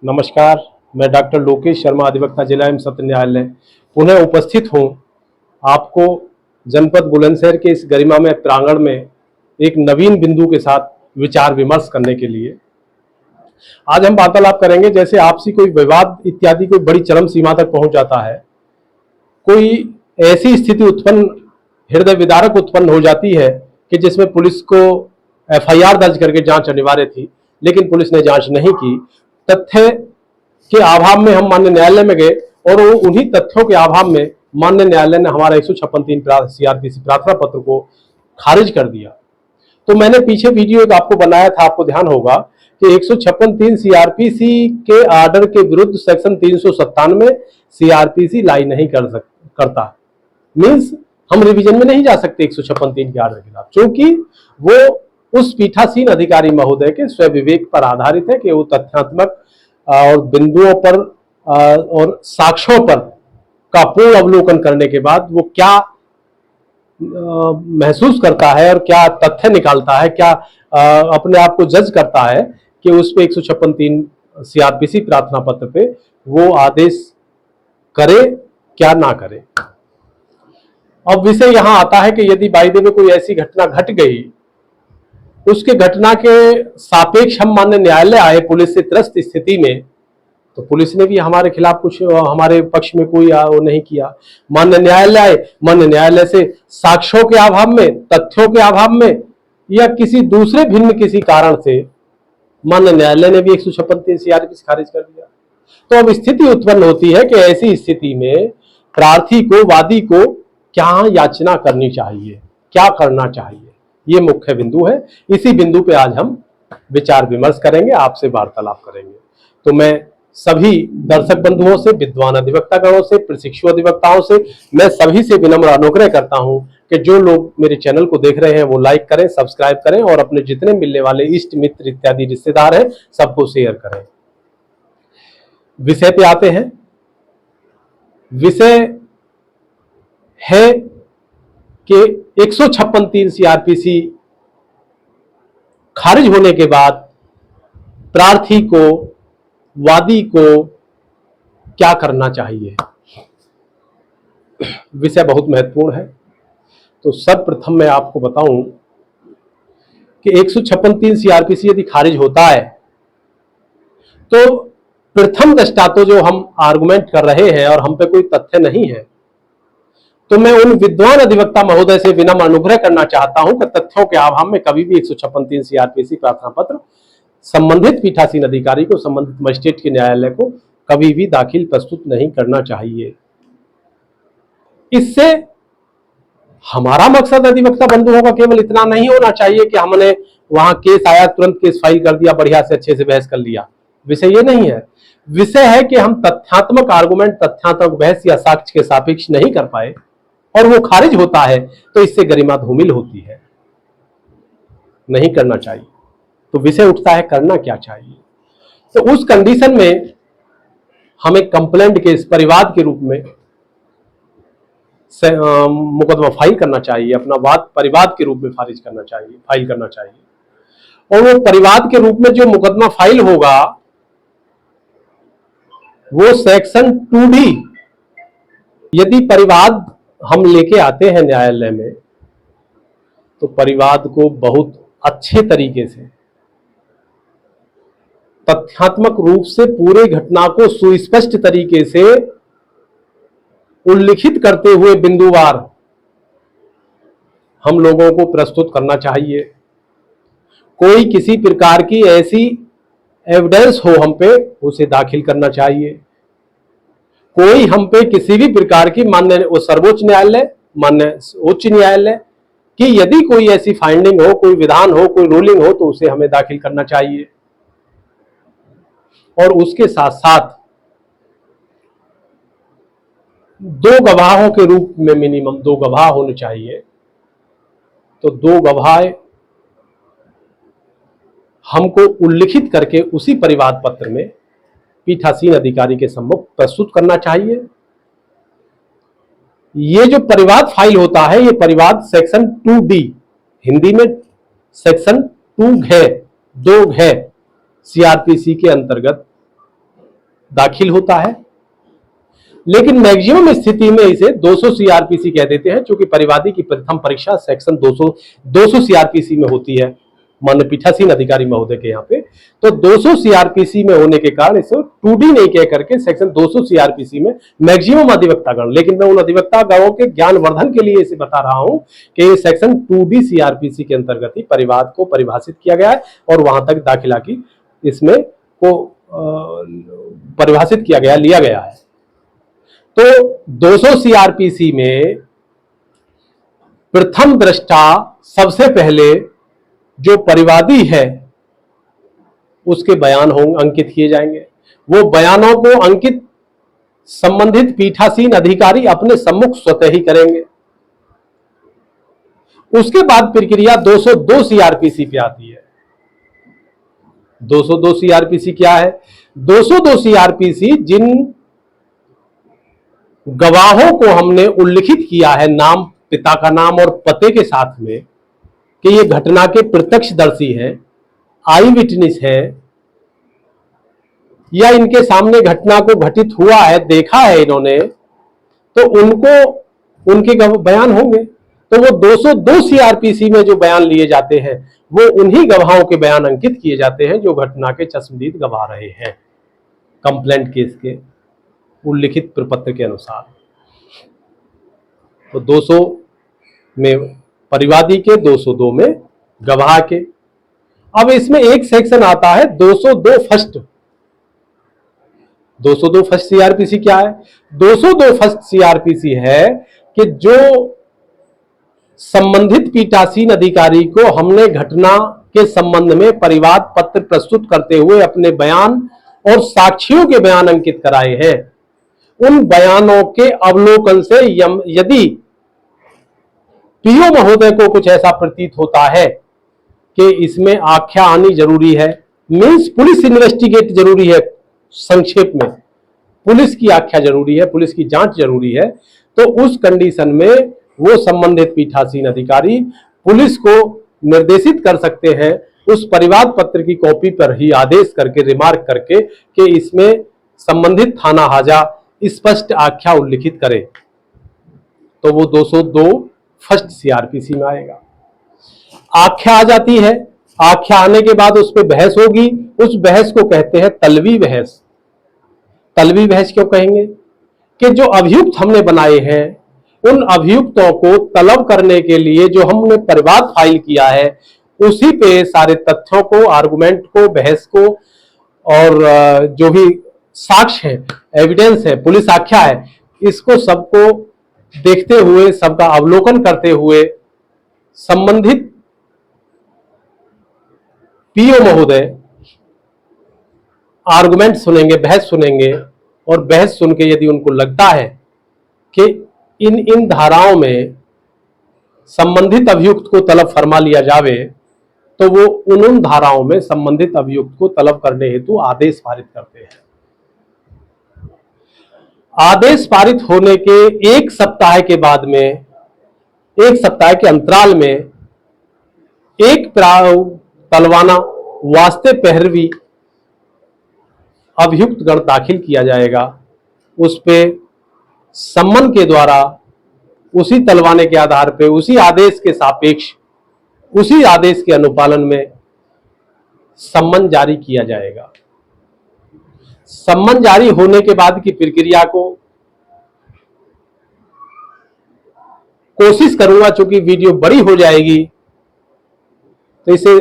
नमस्कार। मैं डॉक्टर लोकेश शर्मा, अधिवक्ता जिला एवं सत्र न्यायालय पुनः उपस्थित हूँ आपको जनपद बुलंदशहर के इस गरिमामय प्रांगण में एक नवीन बिंदु के साथ विचार विमर्श करने के लिए। आज हम वार्तालाप करेंगे। जैसे आपसी कोई विवाद इत्यादि कोई बड़ी चरम सीमा तक पहुंच जाता है, कोई ऐसी स्थिति उत्पन्न हृदय विदारक उत्पन्न हो जाती है कि जिसमें पुलिस को एफआईआर दर्ज करके जांच अनिवार्य थी, लेकिन पुलिस ने जांच नहीं की। तथ्य के अभाव में हम माननीय न्यायालय में गए और उन्हीं तथ्यों के अभाव में माननीय न्यायालय ने हमारा 156(3) सीआरपीसी प्रार्थना पत्र को खारिज कर दिया। तो मैंने पीछे वीडियो एक आपको बनाया था, आपको ध्यान होगा कि 156(3) सीआरपीसी के आर्डर के विरुद्ध सेक्शन 397 सीआरपीसी लाई नहीं करता। मीन्स हम रिवीजन में नहीं जा सकते 156(3) के आर्डर के खिलाफ, क्योंकि वो उस पीठासीन अधिकारी महोदय के स्व विवेक पर आधारित है कि वो तथ्यात्मक और बिंदुओं पर और साक्ष्यों पर का पूर्ण अवलोकन करने के बाद वो क्या महसूस करता है और क्या तथ्य निकालता है, क्या अपने आप को जज करता है कि उस पे 156(3) सीआरपीसी प्रार्थना पत्र पे वो आदेश करे क्या ना करे। अब विषय यहां आता है कि यदि बाय द वे कोई ऐसी घटना घट गई, उसके घटना के सापेक्ष हम माननीय न्यायालय आए पुलिस से त्रस्त स्थिति में, तो पुलिस ने भी हमारे खिलाफ कुछ हमारे पक्ष में कोई वो नहीं किया। माननीय न्यायालय आए, माननीय न्यायालय से साक्ष्यों के अभाव में, तथ्यों के अभाव में या किसी दूसरे भिन्न किसी कारण से माननीय न्यायालय ने भी 156(3) सीआरपीसी खारिज कर दिया। तो अब स्थिति उत्पन्न होती है कि ऐसी स्थिति में प्रार्थी को, वादी को क्या याचना करनी चाहिए, क्या करना चाहिए, ये मुख्य बिंदु है। इसी बिंदु पे आज हम विचार विमर्श करेंगे, आपसे वार्तालाप करेंगे। तो मैं सभी दर्शक बंधुओं से, विद्वान अधिवक्तागणों से, प्रशिक्षु अधिवक्ताओं से मैं सभी से विनम्र अनुग्रह करता हूं कि जो लोग मेरे चैनल को देख रहे हैं वो लाइक करें, सब्सक्राइब करें और अपने जितने मिलने वाले इष्ट मित्र इत्यादि रिश्तेदार हैं सबको शेयर करें। विषय पे आते हैं। विषय है कि 156(3) सीआरपीसी खारिज होने के बाद प्रार्थी को, वादी को क्या करना चाहिए। विषय बहुत महत्वपूर्ण है। तो सर्वप्रथम मैं आपको बताऊं कि 156(3) सीआरपीसी यदि खारिज होता है तो प्रथम दृष्टा तो जो हम आर्गुमेंट कर रहे हैं और हम पे कोई तथ्य नहीं है, तो मैं उन विद्वान अधिवक्ता महोदय से विनम्र अनुग्रह करना चाहता हूं कि तथ्यों के अभाव में कभी भी 156(3) सीआरपीसी प्रार्थना पत्र संबंधित पीठासीन अधिकारी को, संबंधित मजिस्ट्रेट के न्यायालय को कभी भी दाखिल प्रस्तुत नहीं करना चाहिए। इससे हमारा मकसद अधिवक्ता बंधुओं का केवल इतना नहीं होना चाहिए कि हमने वहां केस आया तुरंत केस फाइल कर दिया, बढ़िया से अच्छे से बहस कर लिया। विषय ये नहीं है। विषय है कि हम तथ्यात्मक आर्गुमेंट, तथ्यात्मक बहस या साक्ष्य के सापेक्ष नहीं कर पाए और वो खारिज होता है, तो इससे गरिमा धूमिल होती है, नहीं करना चाहिए। तो विषय उठता है करना क्या चाहिए। तो उस कंडीशन में हमें कंप्लेंट केस परिवाद के रूप में मुकदमा फाइल करना चाहिए, अपना वाद परिवाद के रूप में फाइल करना चाहिए। और वो परिवाद के रूप में जो मुकदमा फाइल होगा वो सेक्शन 2D, यदि परिवाद हम लेके आते हैं न्यायालय में तो परिवाद को बहुत अच्छे तरीके से, तथ्यात्मक रूप से पूरे घटना को सुस्पष्ट तरीके से उल्लिखित करते हुए बिंदुवार हम लोगों को प्रस्तुत करना चाहिए। कोई किसी प्रकार की ऐसी एविडेंस हो हम पे, उसे दाखिल करना चाहिए। कोई हम पे किसी भी प्रकार की मान्य सर्वोच्च न्यायालय, मान्य उच्च न्यायालय कि यदि कोई ऐसी फाइंडिंग हो, कोई विधान हो, कोई रूलिंग हो, तो उसे हमें दाखिल करना चाहिए। और उसके साथ साथ 2 गवाहों के रूप में मिनिमम 2 गवाह होने चाहिए। तो 2 गवाह हमको उल्लिखित करके उसी परिवाद पत्र में पीठासीन अधिकारी के सम्मुख प्रस्तुत करना चाहिए। ये जो परिवाद फाइल होता है, ये परिवाद सेक्शन 2D, हिंदी में सेक्शन 2 घ सीआरपीसी के अंतर्गत दाखिल होता है। लेकिन मैक्सिमम स्थिति में इसे 200 सीआरपीसी कह देते हैं, क्योंकि परिवादी की प्रथम परीक्षा सेक्शन 200 सीआरपीसी में होती है, माननीय पीठासीन अधिकारी महोदय के यहाँ पे। तो 200 सीआरपीसी में होने के कारण इसे 2D नहीं कह करके सेक्शन 200 सीआरपीसी में मैक्सिमम अधिवक्ता गण, लेकिन मैं उन अधिवक्ता गणों के ज्ञानवर्धन के लिए इसे बता रहा हूं कि ये सेक्शन 2D सीआरपीसी के अंतर्गत ही परिवाद को परिभाषित किया गया है और वहां तक दाखिला की इसमें को परिभाषित किया गया, लिया गया है। तो 200 सीआरपीसी में प्रथम दृष्टा सबसे पहले जो परिवादी है उसके बयान अंकित किए जाएंगे। वो बयानों को अंकित संबंधित पीठासीन अधिकारी अपने सम्मुख स्वतः ही करेंगे। उसके बाद प्रक्रिया 202 सीआरपीसी पे आती है। 202 सीआरपीसी क्या है? 202 सीआरपीसी जिन गवाहों को हमने उल्लिखित किया है, नाम, पिता का नाम और पते के साथ में, कि ये घटना के प्रत्यक्षदर्शी हैं, आई विटनेस है, या इनके सामने घटना को घटित हुआ है, देखा है इन्होंने, तो उनको उनके बयान होंगे। तो वो 202 सीआरपीसी में जो बयान लिए जाते हैं वो उन्हीं गवाहों के बयान अंकित किए जाते हैं जो घटना के चश्मदीद गवाह रहे हैं कंप्लेंट केस के उल्लिखित प्रपत्र के अनुसार। तो 200 में परिवादी के, 202 में गवाह के। अब इसमें एक सेक्शन आता है 202 फर्स्ट। 202 फर्स्ट सीआरपीसी क्या है? 202 फर्स्ट सीआरपीसी है कि जो संबंधित पीठासीन अधिकारी को हमने घटना के संबंध में परिवाद पत्र प्रस्तुत करते हुए अपने बयान और साक्षियों के बयान अंकित कराए हैं, उन बयानों के अवलोकन से यदि पीओ महोदय को कुछ ऐसा प्रतीत होता है कि इसमें आख्या आनी जरूरी है, मींस पुलिस इन्वेस्टिगेट जरूरी है, संक्षेप में पुलिस की आख्या जरूरी है, पुलिस की जांच जरूरी है, तो उस कंडीशन में वो संबंधित पीठासीन अधिकारी पुलिस को निर्देशित कर सकते हैं उस परिवाद पत्र की कॉपी पर ही आदेश करके, रिमार्क करके, कि इसमें संबंधित थाना हाजा स्पष्ट आख्या उल्लिखित करे। तो वो 202 फर्स्ट सीआरपीसी में आएगा। आख्या आ जाती है। आख्या आने के बाद उस पर बहस होगी। उस बहस को कहते हैं तलवी बहस। तलवी बहस क्यों कहेंगे? कि जो अभियुक्त हमने बनाए हैं उन अभियुक्तों को तलब करने के लिए जो हमने परिवाद फाइल किया है उसी पे सारे तथ्यों को, आर्गुमेंट को, बहस को और जो भी साक्ष्य है, एविडेंस है, पुलिस आख्या है, इसको सबको देखते हुए, सबका अवलोकन करते हुए संबंधित पीओ महोदय आर्गुमेंट सुनेंगे, बहस सुनेंगे, और बहस सुन के यदि उनको लगता है कि इन धाराओं में संबंधित अभियुक्त को तलब फरमा लिया जावे, तो वो उन धाराओं में संबंधित अभियुक्त को तलब करने हेतु आदेश पारित करते हैं। आदेश पारित होने के एक सप्ताह के बाद में, एक सप्ताह के अंतराल में एक तलवाना वास्ते पैरवी अभियुक्त गण दाखिल किया जाएगा। उस पे सम्मन के द्वारा उसी तलवाने के आधार पे, उसी आदेश के सापेक्ष, उसी आदेश के अनुपालन में सम्मन जारी किया जाएगा। सम्मन जारी होने के बाद की प्रक्रिया को कोशिश करूंगा, चूंकि वीडियो बड़ी हो जाएगी तो इसे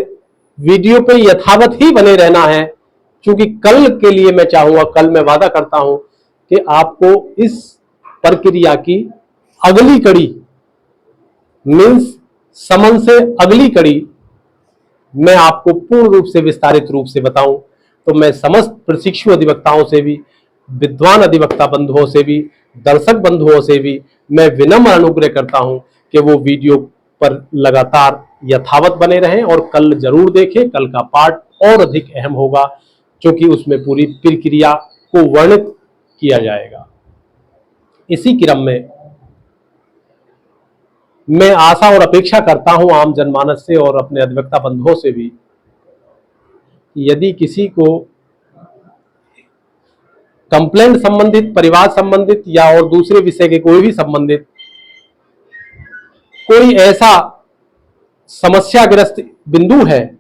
वीडियो पे यथावत ही बने रहना है, क्योंकि कल के लिए मैं चाहूंगा, कल मैं वादा करता हूं कि आपको इस प्रक्रिया की अगली कड़ी, मीन्स समन से अगली कड़ी, मैं आपको पूर्ण रूप से, विस्तारित रूप से बताऊं। तो मैं समस्त प्रशिक्षु अधिवक्ताओं से भी, विद्वान अधिवक्ता बंधुओं से भी, दर्शक बंधुओं से भी मैं विनम्र अनुग्रह करता हूं कि वो वीडियो पर लगातार यथावत बने रहें और कल जरूर देखें। कल का पार्ट और अधिक अहम होगा, क्योंकि उसमें पूरी प्रक्रिया को वर्णित किया जाएगा। इसी क्रम में मैं आशा और अपेक्षा करता हूं आम जनमानस से और अपने अधिवक्ता बंधुओं से भी, यदि किसी को कंप्लेंट संबंधित, परिवार संबंधित या और दूसरे विषय के कोई भी संबंधित कोई ऐसा समस्याग्रस्त बिंदु है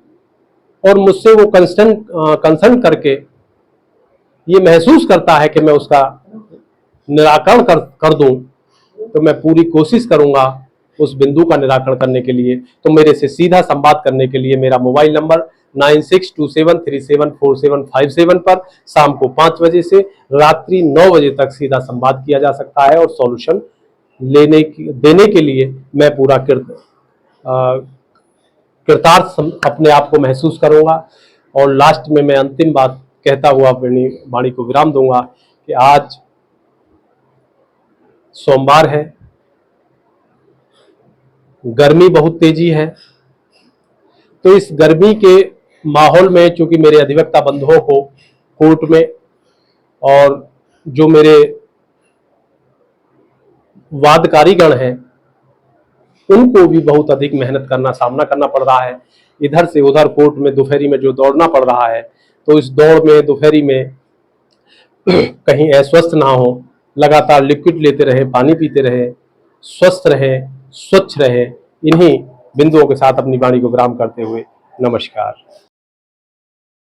और मुझसे वो कंसल्ट करके ये महसूस करता है कि मैं उसका निराकरण कर दूं, तो मैं पूरी कोशिश करूंगा उस बिंदु का निराकरण करने के लिए। तो मेरे से सीधा संवाद करने के लिए मेरा मोबाइल नंबर 9627374757 पर शाम को 5 बजे से रात्रि 9 बजे तक सीधा संवाद किया जा सकता है और सॉल्यूशन देने के लिए मैं पूरा कृतार्थ अपने आप को महसूस करूंगा। और लास्ट में मैं अंतिम बात कहता हुआ अपनी वाणी को विराम दूंगा कि आज सोमवार है, गर्मी बहुत तेजी है, तो इस गर्मी के माहौल में चूंकि मेरे अधिवक्ता बंधुओं को कोर्ट में और जो मेरे वादकारीगण हैं उनको भी बहुत अधिक मेहनत सामना करना पड़ रहा है। इधर से उधर कोर्ट में दोपहरी में जो दौड़ना पड़ रहा है, तो इस दौड़ में दोपहरी में कहीं अस्वस्थ ना हो, लगातार लिक्विड लेते रहे, पानी पीते रहे, स्वस्थ रहे, स्वच्छ रहे। इन्हीं बिंदुओं के साथ अपनी वाणी को विराम करते हुए नमस्कार।